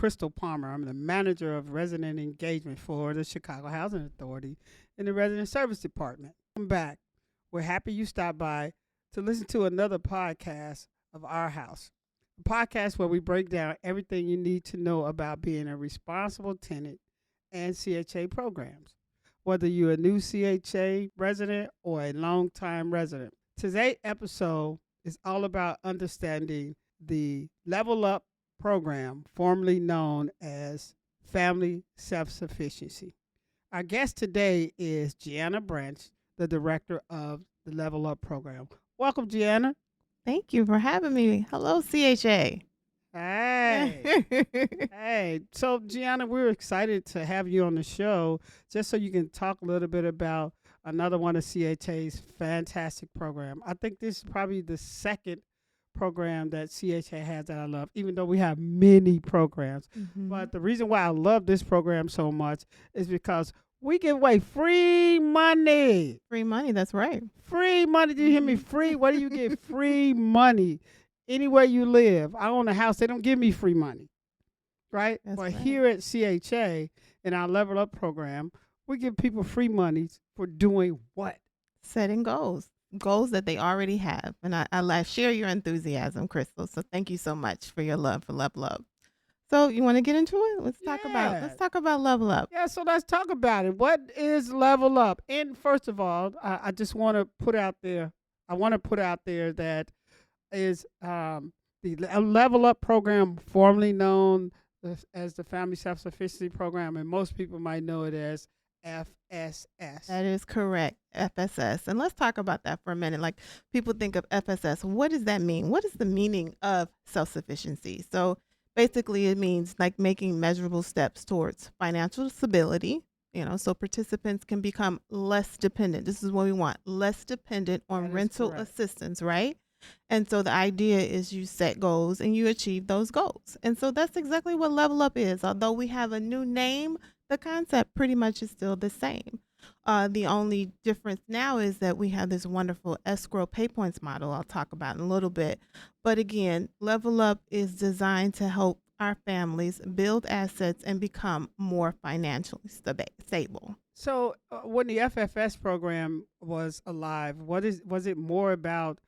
Crystal Palmer. I'm the manager of resident engagement for the Chicago Housing Authority in the Resident Service Department. I'm back. We're happy you stopped by to listen to another podcast of Our House, a podcast where we break down everything you need to know about being a responsible tenant and CHA programs, whether you're a new CHA resident or a long-time resident. Today's episode is all about understanding the LevelUp program, formerly known as Family Self-Sufficiency. Our guest today is Gionna Branch, the director of the LevelUp program. Welcome, Gionna. Thank you for having me. Hello, CHA. Hey. Hey. So, Gionna, we're excited to have you on the show just so you can talk a little bit about another one of CHA's fantastic program. I think this is probably the second program that CHA has that I love, even though we have many programs. But the reason why I love this program so much is because we give away free money. Free money, that's right. Free money. Did you hear me? Free. Where do you get free money? Anywhere you live. I own a house. They don't give me free money. Right? That's but right. Here at CHA, in our Level Up program, we give people free money for doing what? Setting goals that they already have. And I share your enthusiasm, Crystal. So thank you so much for your love for LevelUp. So you want to get into it? Let's talk about LevelUp. Yeah, so let's talk about it. What is Level Up? And first of all, I just want to put out there, that is the Level Up program, formerly known as the Family Self-Sufficiency Program, and most people might know it as FSS. That is correct, FSS. And let's talk about that for a minute. Like, people think of FSS. What does that mean? What is the meaning of self-sufficiency? So basically, it means like making measurable steps towards financial stability, so participants can become less dependent. This is what we want, less dependent on rental assistance, right? And so the idea is you set goals and you achieve those goals. And so that's exactly what LevelUp is. Although we have a new name, the concept pretty much is still the same. The only difference now is that we have this wonderful escrow pay points model I'll talk about in a little bit. But again, LevelUp is designed to help our families build assets and become more financially stable. So when the FFS program was alive, was it more about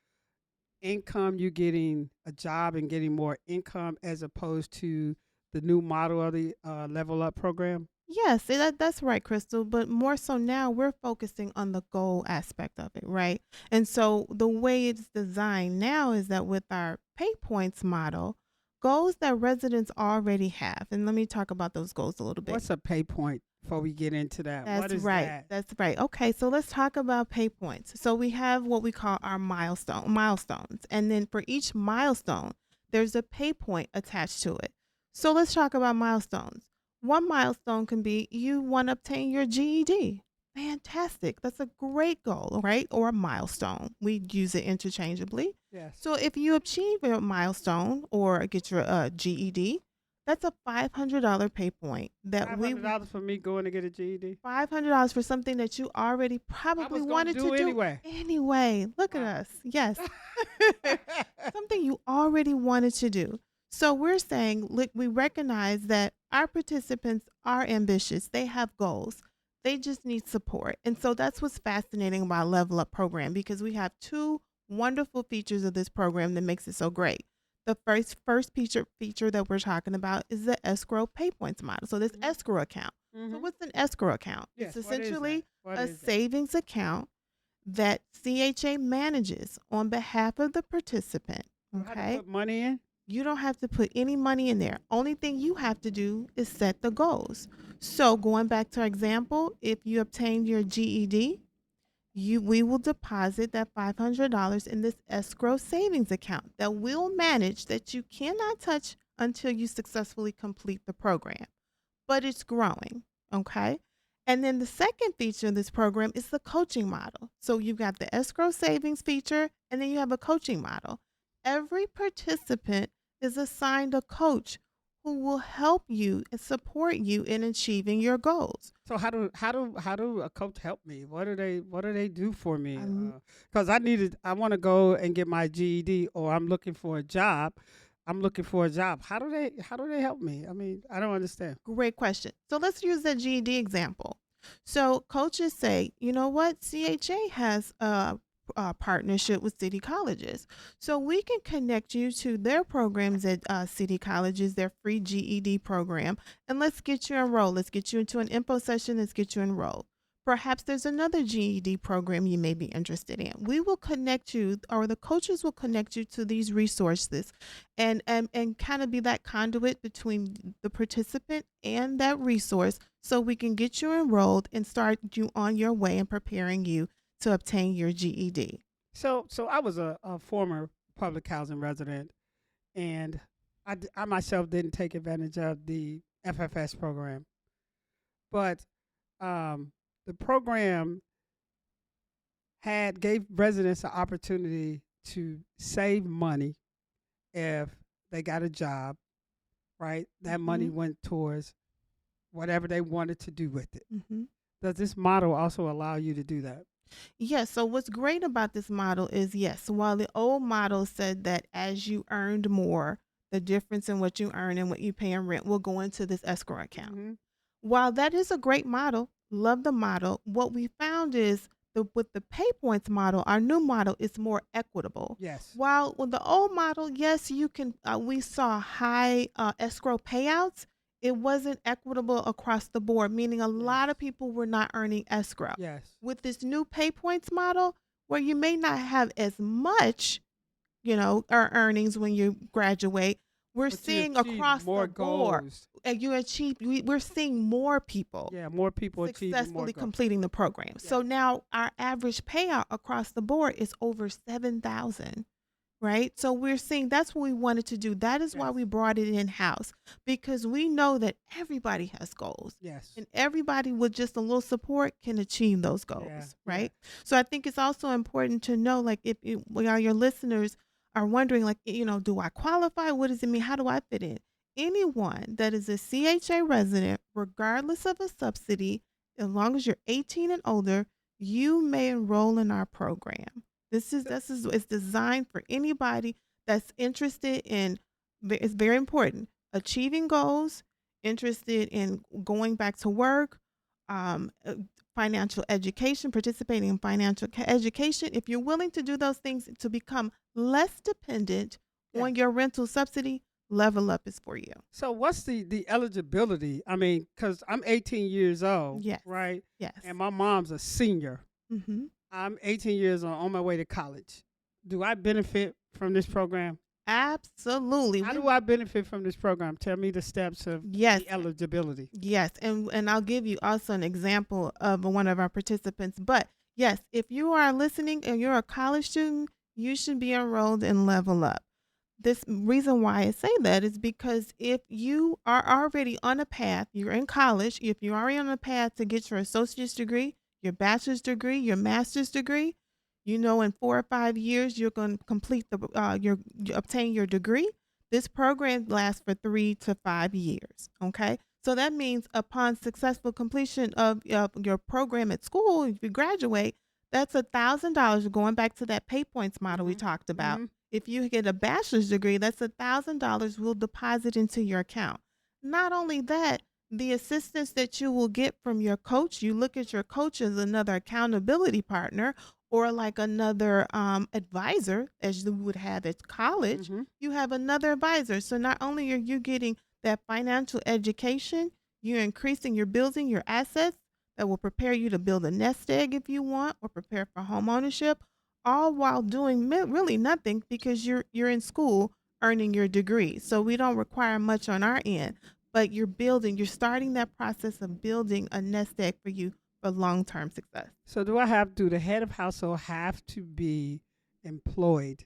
income, you getting a job and getting more income, as opposed to the new model of the LevelUp program? Yes, that's right, Crystal. But more so now, we're focusing on the goal aspect of it, right? And so the way it's designed now is that with our pay points model, goals that residents already have. And let me talk about those goals a little bit. What's a pay point before we get into that? That's what is right. that? That's right. Okay, so let's talk about pay points. So we have what we call our milestones. And then for each milestone, there's a pay point attached to it. So let's talk about milestones. One milestone can be you want to obtain your GED. Fantastic. That's a great goal, right? Or a milestone. We use it interchangeably. Yes. So if you achieve a milestone or get your GED, that's a $500 pay point. $500 for me going to get a GED? $500 for something that you already probably wanted to do anyway. Anyway, look at us. Yes. Something you already wanted to do. So we're saying, look, we recognize that our participants are ambitious. They have goals. They just need support. And so that's what's fascinating about LevelUp program, because we have two wonderful features of this program that makes it so great. The first feature that we're talking about is the escrow pay points model. So this escrow account. So what's an escrow account? Yes, It's essentially a savings savings account that CHA manages on behalf of the participant. Okay. Okay. Put money in? You don't have to put any money in there. Only thing you have to do is set the goals. So going back to our example, if you obtained your GED, we will deposit that $500 in this escrow savings account that we'll manage, that you cannot touch until you successfully complete the program. But it's growing, okay? And then the second feature of this program is the coaching model. So you've got the escrow savings feature, and then you have a coaching model. Every participant is assigned a coach who will help you and support you in achieving your goals. So how do a coach help me? What do they do for me? Because I want to go and get my GED, or I'm looking for a job. I'm looking for a job. How do they help me? I mean, I don't understand. Great question. So let's use that GED example. So coaches say, you know what, CHA has a partnership with city colleges. So we can connect you to their programs at city colleges, their free GED program, and let's get you enrolled. Let's get you into an info session. Let's get you enrolled. Perhaps there's another GED program you may be interested in. We will connect you, or the coaches will connect you to these resources and kind of be that conduit between the participant and that resource so we can get you enrolled and start you on your way and preparing you to obtain your GED. So I was a former public housing resident, and I myself didn't take advantage of the FFS program, but um, the program had gave residents an opportunity to save money if they got a job. Right, that money Mm-hmm. went towards whatever they wanted to do with it. Mm-hmm. Does this model also allow you to do that? Yes. So what's great about this model is yes, while the old model said that as you earned more, the difference in what you earn and what you pay in rent will go into this escrow account. Mm-hmm. While that is a great model, love the model, what we found is with the pay points model, our new model is more equitable. Yes. While with the old model, yes, you can. We saw high escrow payouts. It wasn't equitable across the board, meaning a Yes. lot of people were not earning escrow. Yes. With this new pay points model, where you may not have as much earnings when you graduate, we're But you seeing achieve across more the board, goals. and we're seeing more people Yeah, more people achieving more successfully goals. completing the program. So Yes. now our average payout across the board is over 7,000, right? So we're seeing that's what we wanted to do. That is why Yes. we brought it in house, because we know that everybody has goals. Yes. And everybody with just a little support can achieve those Yeah. goals, Yeah. right? So I think it's also important to know, like, if while your listeners are wondering, like, do I qualify? What does it mean? How do I fit in? Anyone that is a CHA resident, regardless of a subsidy, as long as you're 18 and older, you may enroll in our program. This is it's designed for anybody that's interested in. It's very important achieving goals, interested in going back to work, um, uh, financial education, participating in financial education. If you're willing to do those things to become less dependent Yeah. on your rental subsidy, Level Up is for you. So what's the eligibility? I mean, because I'm 18 years old, Yes. right? Yes. And my mom's a senior. Mm-hmm. I'm 18 years on my way to college. Do I benefit from this program? Absolutely. How do I benefit from this program? Tell me the steps of Yes. the eligibility. Yes, and I'll give you also an example of one of our participants. But yes, if you are listening and you're a college student, you should be enrolled in Level Up. This reason why I say that is because if you are already on a path, you're in college, if you're already on a path to get your associate's degree, your bachelor's degree, your master's degree, in 4 or 5 years you're going to complete you obtain your degree. This program lasts for 3 to 5 years. Okay, so that means upon successful completion of your program at school, if you graduate, that's $1,000. Going back to that pay points model we Mm-hmm. talked about. Mm-hmm. If you get a bachelor's degree, that's $1,000 will deposit into your account. Not only that, the assistance that you will get from your coach, you look at your coach as another accountability partner or like another advisor, as you would have at college. Mm-hmm. You have another advisor. So not only are you getting that financial education, you're building your assets that will prepare you to build a nest egg if you want, or prepare for home ownership, all while doing really nothing because you're in school earning your degree. So we don't require much on our end, but you're starting that process of building a nest egg for you for long-term success. So do the head of household have to be employed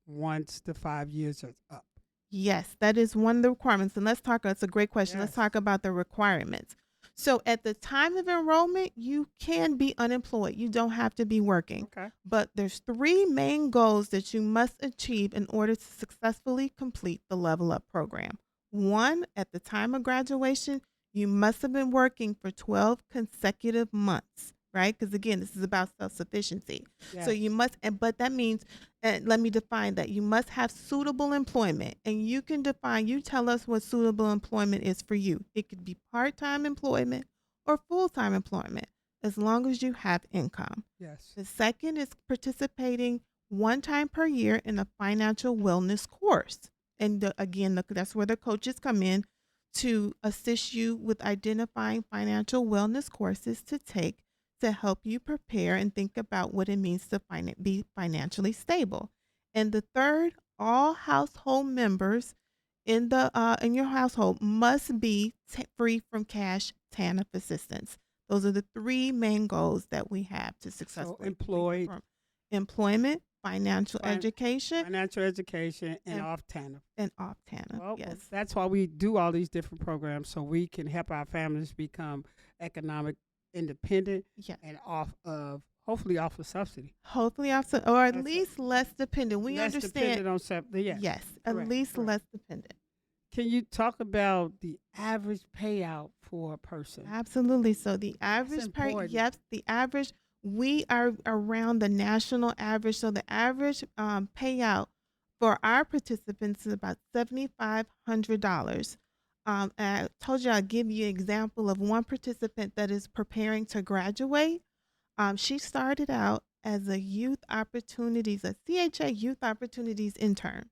once the 5 years are up? Yes, that is one of the requirements. And it's a great question. Let's Yes. talk about the requirements. So at the time of enrollment, you can be unemployed. You don't have to be working. Okay. But there's three main goals that you must achieve in order to successfully complete the Level Up program. One, at the time of graduation, you must have been working for 12 consecutive months, right? Because again, this is about self-sufficiency. So Yes. you must, but that means, and let me define that. You must have suitable employment, and you can define. You tell us what suitable employment is for you. It could be part-time employment or full-time employment, as long as you have income. Yes. The second is participating one time per year in a financial wellness course. And that's where the coaches come in to assist you with identifying financial wellness courses to take to help you prepare and think about what it means to be financially stable. And the third, all household members in your household must be free from cash TANF assistance. Those are the three main goals that we have to So successfully employed, from employment, financial fin- education, financial education, and and off TANF. and off TANF. Well, Yes. that's why we do all these different programs so we can help our families become economic independent Yes. and hopefully off of subsidy. Hopefully also, or at That's least less dependent. We less understand. dependent on subsidy. Yes. Yes, at Correct, least correct. less dependent. Can you talk about the average payout for a person? Absolutely. So the average important. yes, the average, we are around the national average. So the average payout for our participants is about $7,500. And I told you I'll give you an example of one participant that is preparing to graduate. She started out as a CHA youth opportunities intern,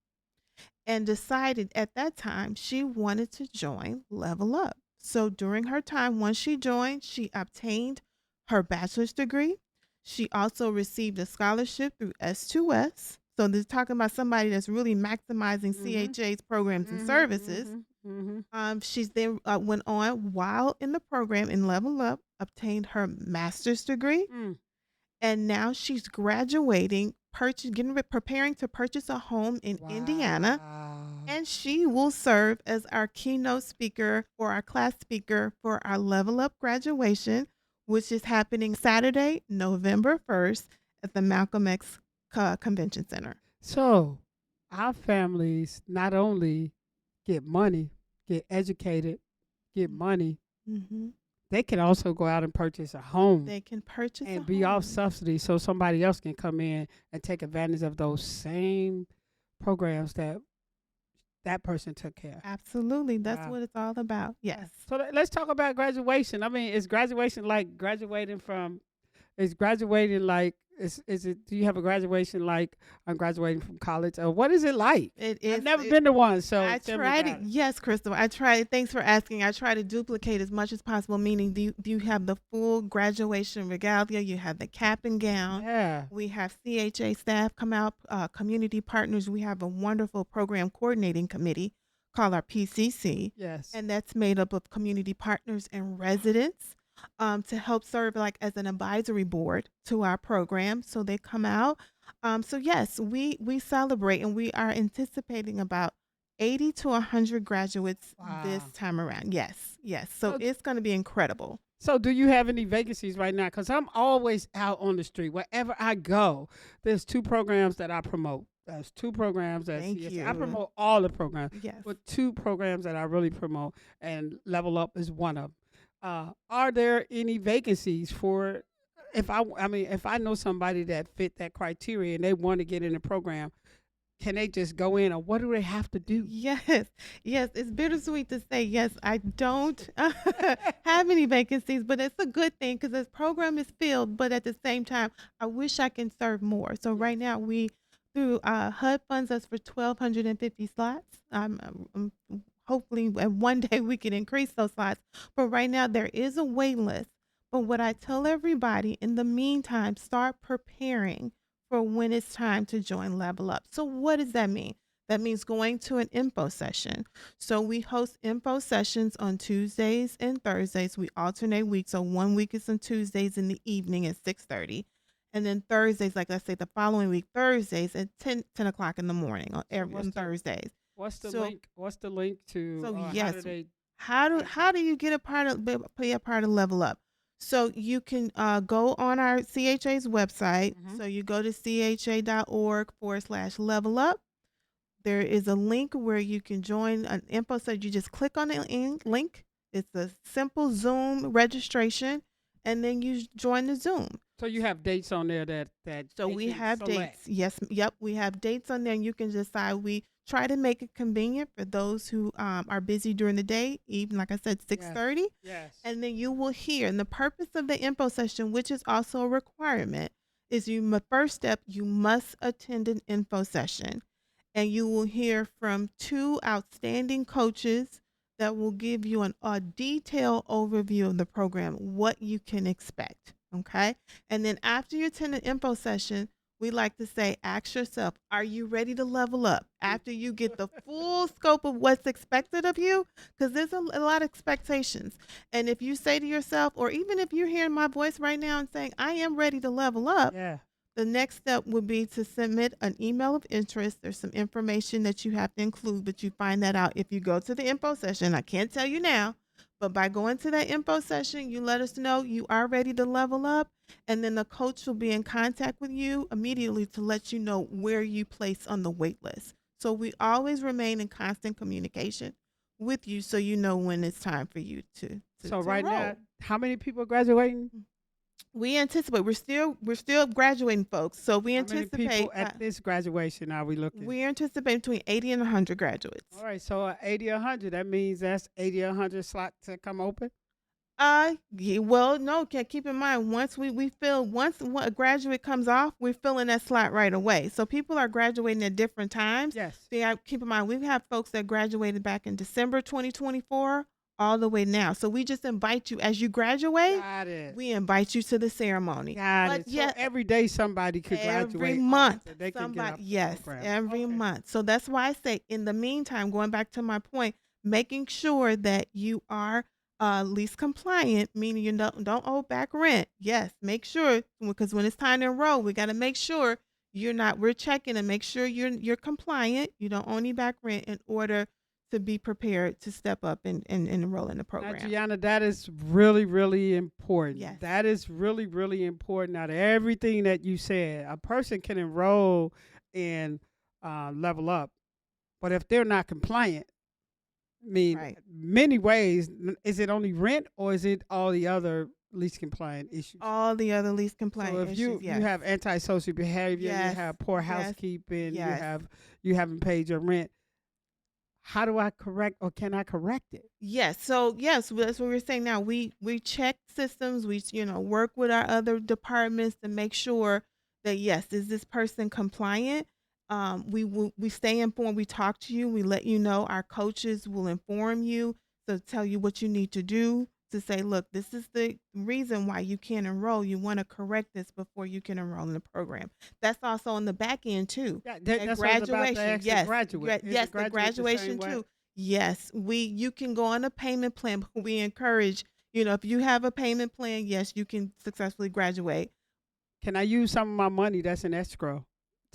and decided at that time she wanted to join LevelUp. So during her time, once she joined, she obtained her bachelor's degree. She also received a scholarship through S2S. So this is talking about somebody that's really maximizing CHA's programs and services. She's then went on while in the program in LevelUp, obtained her master's degree, and now she's graduating, preparing to purchase a home in Indiana, and she will serve as our keynote speaker or our class speaker for our LevelUp graduation, which is happening Saturday, November 1st at the Malcolm X Convention Center. So our families not only get money, get educated, get money, they can also go out and purchase a home. They can purchase and a be home. off subsidy so somebody else can come in and take advantage of those same programs that person took care of. Absolutely. That's Wow. what it's all about. Yes. So let's talk about graduation. I mean, is graduation like graduating from, is graduating like, is it, do you have a graduation like I'm graduating from college? Or what is it like? It is. I've never been to one, so I tell me tried about it. Yes, Crystal. I tried. Thanks for asking. I try to duplicate as much as possible, meaning do you have the full graduation regalia? You have the cap and gown. Yeah. We have CHA staff come out, community partners. We have a wonderful program coordinating committee called our PCC. Yes. And that's made up of community partners and residents to help serve like as an advisory board to our program. So they come out. So yes, we celebrate, and we are anticipating about 80 to 100 graduates this time around. Yes. So it's going to be incredible. So do you have any vacancies right now? Because I'm always out on the street. Wherever I go, there's two programs that I promote. There's two programs that Thank you. I promote all the programs. Yes. But two programs that I really promote, and LevelUp is one of them. Are there any vacancies for, if I know somebody that fit that criteria and they want to get in the program, can they just go in, or what do they have to do? Yes. It's bittersweet to say, yes, I don't have any vacancies, but it's a good thing because this program is filled. But at the same time, I wish I can serve more. So right now, we, through HUD funds us for 1,250 slots. Hopefully, one day we can increase those slots. But right now, there is a wait list. But what I tell everybody, in the meantime, start preparing for when it's time to join LevelUp. So what does that mean? That means going to an info session. So we host info sessions on Tuesdays and Thursdays. We alternate weeks. So one week is on Tuesdays in the evening at 6:30. And then Thursdays, like I say, the following week, Thursdays at 10 o'clock in the morning on Thursdays. What's the link? What's the link to? So yes, how do you get be a part of LevelUp? So you can go on our CHA's website. So you go to cha.org/levelup. There is a link where you can join an info site. You just click on the link. It's a simple Zoom registration, and then you join the Zoom. So you have dates on there that So they we can have select. dates. Yes, yep, we have dates on there, and you can decide. We try to make it convenient for those who are busy during the day, even like I said, Yes. 6:30. Yes. And then you will hear. And the purpose of the info session, which is also a requirement, is first step, you must attend an info session, and you will hear from two outstanding coaches that will give you a detailed overview of the program, what you can expect. Okay. And then after you attend an info session, we like to say, ask yourself, are you ready to level up after you get the full scope of what's expected of you? Because there's a lot of expectations. And if you say to yourself, or even if you're hearing my voice right now and saying, I am ready to level up, Yeah. the next step would be to submit an email of interest. There's some information that you have to include, but you find that out if you go to the info session. I can't tell you now, but by going to that info session, you let us know you are ready to level up, and then the coach will be in contact with you immediately to let you know where you place on the wait list. So we always remain in constant communication with you so you know when it's time for you to So to right roll. now, how many people are graduating? We anticipate we're still graduating folks. So we How many anticipate people at this graduation are we looking? we anticipate between 80 and 100 graduates. All right, so 80 or 100, that means that's 80 or 100 slots to come open? Yeah, well, no, keep in mind once a graduate comes off, we're filling that slot right away. So people are graduating at different times. Yes. So yeah, keep in mind we have folks that graduated back in December 2024 all the way now. So we just invite you as you graduate. Got it. We invite you to the ceremony. Got But it. yeah, So every day somebody could every graduate month so they can get somebody, off the yes, program. every Okay. month. So that's why I say in the meantime, going back to my point, making sure that you are lease compliant, meaning you don't owe back rent. Yes, make sure, because when it's time to enroll, we got to make sure we're checking and make sure you're compliant, you don't owe any back rent in order to be prepared to step up and enroll in the Now, program. Gionna, that is really, really important. Yes. That is really, really important. Out of everything that you said, a person can enroll in Level Up, but if they're not compliant, I mean, Right. many ways, is it only rent or is it all the other least compliant issues? All the other least compliant So if issues, you yes. have antisocial behavior, you Yes. have poor Yes. housekeeping, Yes. you haven't paid your rent, how do I correct or can I correct it? Yes. So yes, that's what we're saying now. We check systems. We work with our other departments to make sure that yes, is this person compliant? We stay informed. We talk to you. We let you know. Our coaches will inform you to tell you what you need to do to say, look, this is the reason why you can't enroll. You want to correct this before you can enroll in the program. That's also on the back end too. Yeah, That that's what I was about to graduation, ask the yes, graduate. Is yes, the the graduate the graduation same way? too. Yes, you can go on a payment plan, but we encourage, if you have a payment plan, yes, you can successfully graduate. Can I use some of my money that's in escrow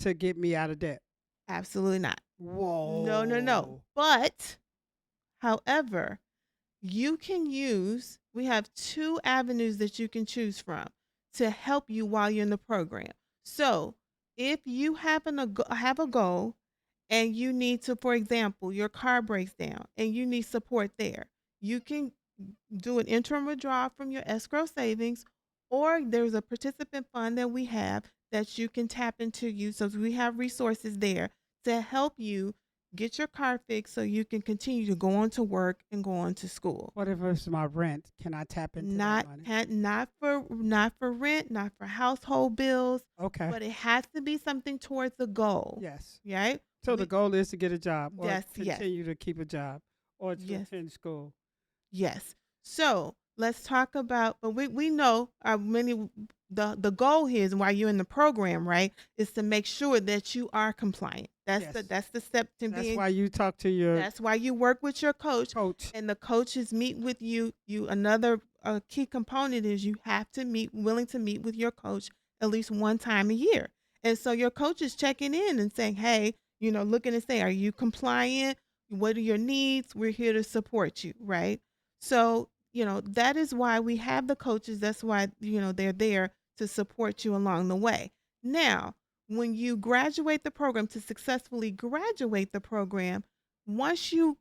to get me out of debt? Absolutely not. Whoa. No. But, however, we have two avenues that you can choose from to help you while you're in the program. So if you have a goal and you need to, for example, your car breaks down and you need support there, you can do an interim withdrawal from your escrow savings, or there's a participant fund that we have that you can tap into. So we have resources there to help you get your car fixed so you can continue to go on to work and go on to school. What if it's my rent? Can I tap into Not that money? not for rent, not for household bills, Okay. but it has to be something towards a goal. Yes. Right? So the goal is to get a job or Yes. continue to keep a job or to Yes. attend school. Yes. So let's talk about, but we know the goal here is while you're in the program, right, is to make sure that you are compliant. That's Yes. that's the step to That's being. why you talk to your That's why you work with your coach, coach. and the coaches meet with you. Another key component is you have to willing to meet with your coach at least one time a year. And so your coach is checking in and saying, hey, looking and saying, are you compliant? What are your needs? We're here to support you, right? So, that is why we have the coaches. That's why, they're there to support you along the way. Now, when you graduate the program, to successfully graduate the program, once you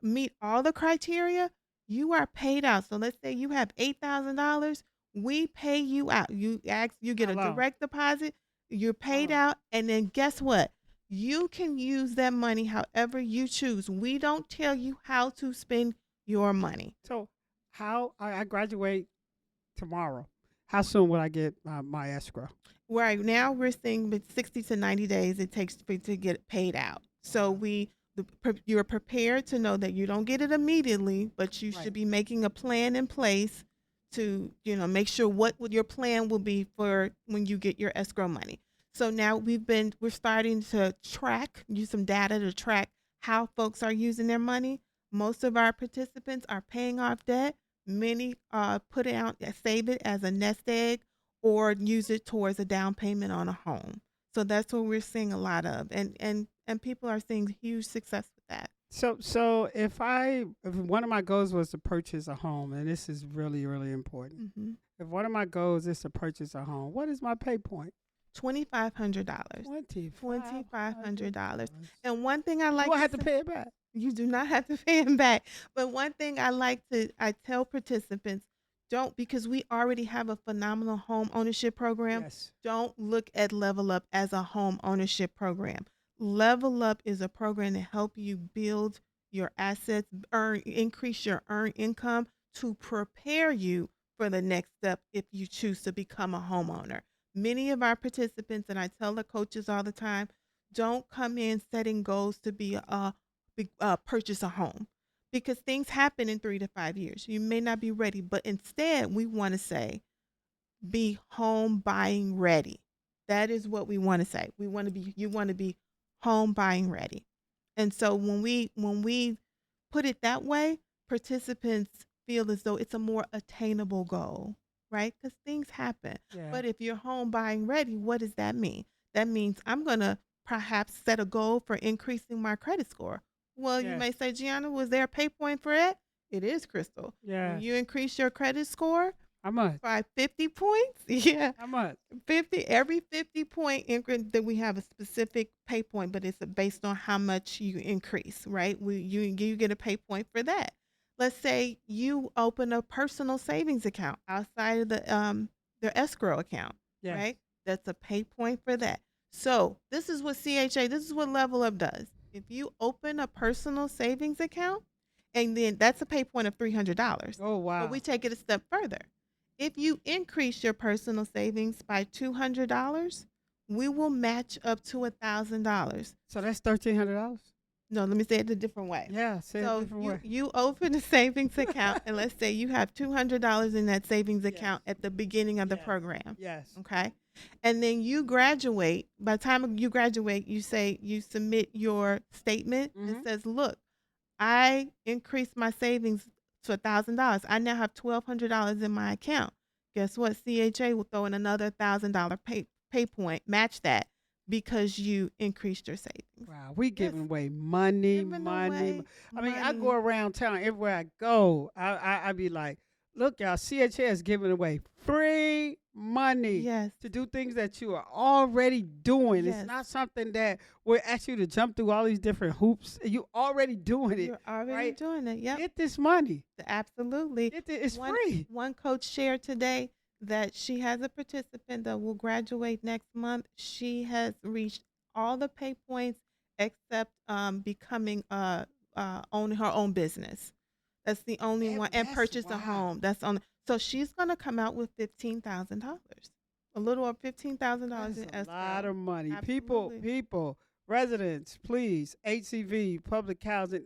meet all the criteria, you are paid out. So let's say you have $8,000. We pay you out. You get How a long? direct deposit, you're How paid long? out, and then guess what? You can use that money however you choose. We don't tell you how to spend your money. So, how I graduate tomorrow? How soon will I get my escrow? Right now, we're seeing with 60 to 90 days it takes for it to get paid out. So Wow. you're prepared to know that you don't get it immediately, but you Right. should be making a plan in place to make sure what your plan will be for when you get your escrow money. So now we're starting to use some data to track how folks are using their money. Most of our participants are paying off debt. Many put it out, save it as a nest egg, or use it towards a down payment on a home. So that's what we're seeing a lot of, and people are seeing huge success with that. So if one of my goals was to purchase a home, and this is really really important. Mm-hmm. If one of my goals is to purchase a home, what is my pay point? $2,500. $2,500. $2,500. And one thing I Do like I to have to say, pay it back? you do not have to pay them back. But one thing I tell participants, don't, because we already have a phenomenal home ownership program. Yes. Don't look at Level Up as a home ownership program. Level Up is a program to help you build your assets, increase your earned income to prepare you for the next step if you choose to become a homeowner. Many of our participants, and I tell the coaches all the time, don't come in setting goals to purchase a home, because things happen in 3 to 5 years. You may not be ready, but instead we want to say, be home buying ready. That is what we want to say. You want to be home buying ready. And so when we put it that way, participants feel as though it's a more attainable goal, right? Because things happen. Yeah. But if you're home buying ready, what does that mean? That means I'm going to perhaps set a goal for increasing my credit score. Well, you Yes. may say, Gianna, was there a pay point for it? It is, Crystal. When Yes. you increase your credit score How much? by 50 points, yeah, How much? 50 point increment, that we have a specific pay point, but it's based on how much you increase, right? You get a pay point for that. Let's say you open a personal savings account outside of the escrow account, Yes. right? That's a pay point for that. So this is what this is what Level Up does. If you open a personal savings account, and then that's a pay point of $300. Oh wow. But we take it a step further. If you increase your personal savings by $200, we will match up to $1,000. So that's $1,300. No, let me say it a different way. Yeah. Say it a So different way. you open a savings account, and let's say you have $200 in that savings Yes. account at the beginning of the Yes. program. Yes. Okay. And then you graduate. By the time you graduate, you submit your statement and Mhm. says, look, I increased my savings to $1,000. I now have $1,200 in my account. Guess what? CHA will throw in another $1,000 pay point, match that, because you increased your savings. Wow. We Yes. giving away money, Giving money. away I mean, I go money. around town everywhere I go. I be like, look, y'all, CHA is giving away free money Yes. to do things that you are already doing. Yes. It's not something that will ask you to jump through all these different hoops. You already doing it. You're already right? doing it. Yep. Get this money. Absolutely. It's One free. one coach shared today that she has a participant that will graduate next month. She has reached all the pay points except becoming owning her own business. That's the only one, and That's purchase a wow. home. That's on. So she's gonna come out with $15,000, a little over $15,000 That's in a escrow. lot of money. Absolutely. People, residents, please, HCV, public housing.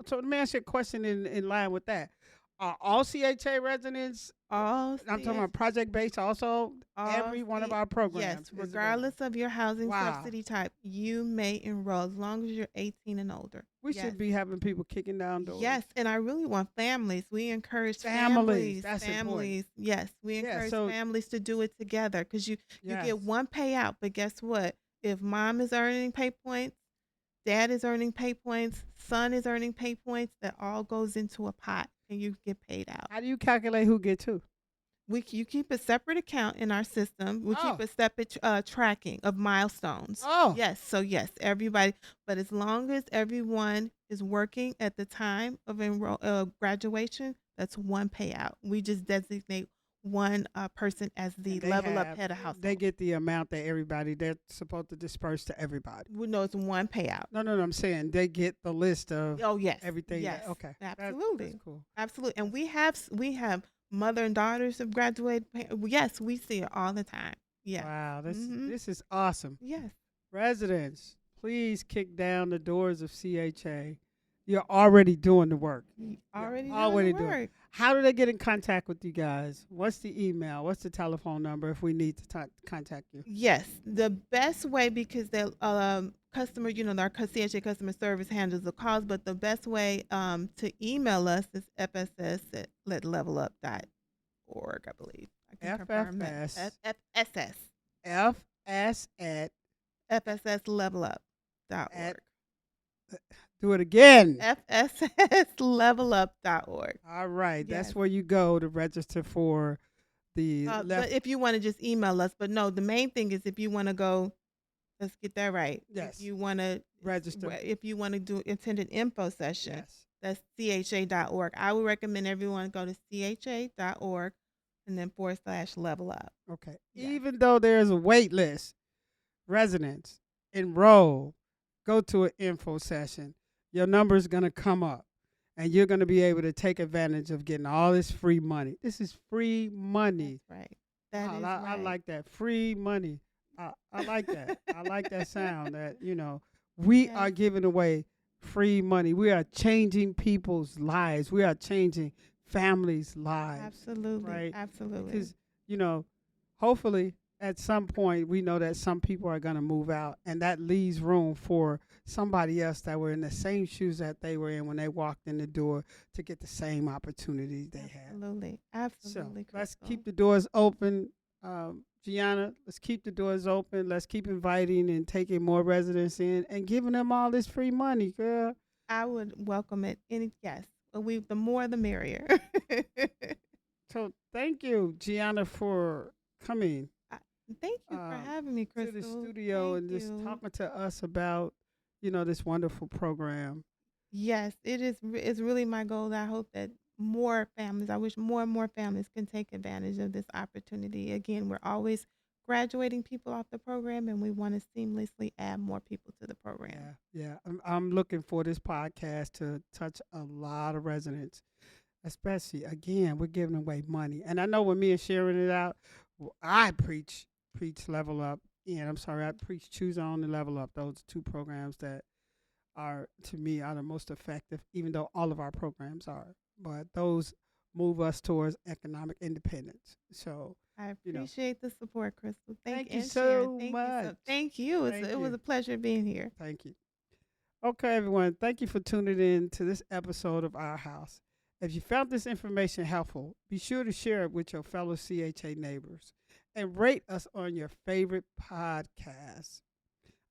So let me ask you a question in line with that. Are all CHA residents, All I'm talking about project based also, every one of our programs? Yes, is available? regardless of your housing Wow. subsidy type, you may enroll as long as you're 18 and older. We Yes. should be having people kicking down doors. Yes, and I really want families. We encourage Families, that's families. Yes, we Yeah, encourage so- families to do it together, because you Yes. get one payout. But guess what? If mom is earning pay points, dad is earning pay points, son is earning pay points, that all goes into a pot and you get paid out. How do you calculate who get to? You keep a separate account in our system. We keep Oh. a separate tracking of milestones. Oh. Yes. So yes, everybody. But as long as everyone is working at the time of graduation, that's one payout. We just designate person as the And level up head of household. they get the amount that everybody they're supposed to disperse to everybody. We know it's one payout. No. I'm saying they get the list of Oh yes, everything. yes, Okay, absolutely, that's cool. absolutely. And we have mother and daughters have graduated. Yes, we see it all the time. Yeah. Wow, Mm-hmm. this is awesome. Yes. Residents, please kick down the doors of CHA. You're already doing the work. Already doing the work. How do they get in contact with you guys? What's the email? What's the telephone number if we need to contact you? Yes, the best way, because the customer, our CHA customer service handles the calls, but the best way to email us is fss@levelup.org, I believe. I can confirm that. FSS. FS at FSSlevelup.org. Do it again. FSSlevelup.org. All right. Yes. That's where you go to register for the But if you want to just email us, but no, the main thing is if you want to go, let's get that right. Yes. If you want to register. If you want to attend an info session, Yes. that's CHA.org. I would recommend everyone go to CHA.org and then /levelup. Okay. Yeah. Even though there's a wait list, residents, enroll, go to an info session. Your number is going to come up and you're going to be able to take advantage of getting all this free money. This is free money. That's right. That is right. I like that. Free money. I like that. I like that sound that, we are giving away free money. We are changing people's lives. We are changing families' lives. Absolutely. Right? Absolutely. Because, hopefully at some point we know that some people are going to move out, and that leaves room for somebody else that were in the same shoes that they were in when they walked in the door to get the same opportunities they had. Absolutely. So let's keep the doors open. Gionna, let's keep the doors open. Let's keep inviting and taking more residents in and giving them all this free money, girl. I would welcome it. Yes. The more the merrier. So thank you, Gionna, for coming. Thank you for having me, Crystal. To the studio and just talking to us about, this wonderful program. Yes, it is. It's really my goal. I hope that I wish more and more families can take advantage of this opportunity. Again, we're always graduating people off the program, and we want to seamlessly add more people to the program. Yeah. I'm looking for this podcast to touch a lot of residents, especially, again, we're giving away money. And I know when me and sharing it out, I preach Level Up. And I'm sorry, I preach Choose On and Level Up. Those two programs that are, to me, are the most effective, even though all of our programs are. But those move us towards economic independence. So I appreciate the support, Crystal. Thank you so much. Thank you. It was a pleasure being here. Thank you. Okay, everyone. Thank you for tuning in to this episode of Our House. If you found this information helpful, be sure to share it with your fellow CHA neighbors and rate us on your favorite podcast.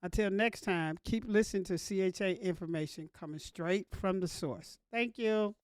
Until next time, keep listening to CHA information coming straight from the source. Thank you.